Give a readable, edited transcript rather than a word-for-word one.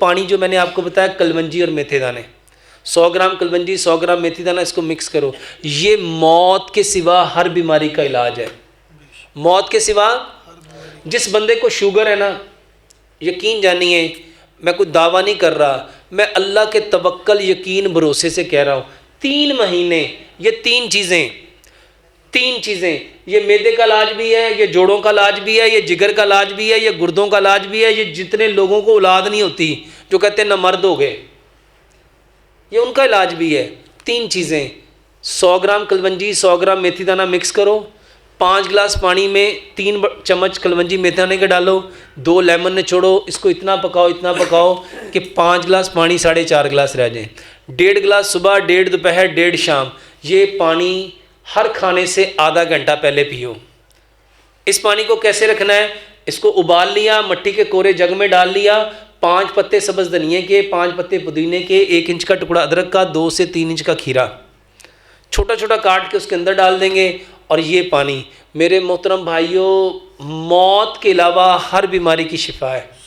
पानी जो मैंने आपको बताया कलवंजी और मेथी दाने, 100 ग्राम कलवंजी 100 ग्राम मेथी दाना, इसको मिक्स करो। ये मौत के सिवा हर बीमारी का इलाज है। मौत के सिवा, जिस बंदे को शुगर है ना, यकीन जानिए, मैं कोई दावा नहीं कर रहा, मैं अल्लाह के तवक्कल यकीन भरोसे से कह रहा हूँ, 3 महीने ये 3 चीज़ें, ये मैदे का इलाज भी है, ये जोड़ों का इलाज भी है, ये जिगर का इलाज भी है, ये गुर्दों का इलाज भी है, ये जितने लोगों को औलाद नहीं होती, जो कहते हैं ना मर्द हो गए, ये उनका इलाज भी है। 3 चीज़ें, 100 ग्राम कलवंजी 100 ग्राम मेथी दाना मिक्स करो, 5 गिलास पानी में 3 चम्मच कलवंजी मेथी दाने के डालो, 2 लेमन निचोड़ो, इसको इतना पकाओ कि 5 गिलास पानी 4.5 गिलास रह जाए। 1.5 गिलास सुबह, 1.5 दोपहर, 1.5 शाम। ये पानी हर खाने से आधा घंटा पहले पियो। इस पानी को कैसे रखना है, इसको उबाल लिया, मिट्टी के कोरे जग में डाल लिया, 5 पत्ते सब्ज़ धनिए के, 5 पत्ते पुदीने के, 1 इंच का टुकड़ा अदरक का, 2 से 3 इंच का खीरा छोटा छोटा काट के उसके अंदर डाल देंगे। और ये पानी मेरे मोहतरम भाइयों, मौत के अलावा हर बीमारी की शिफा है।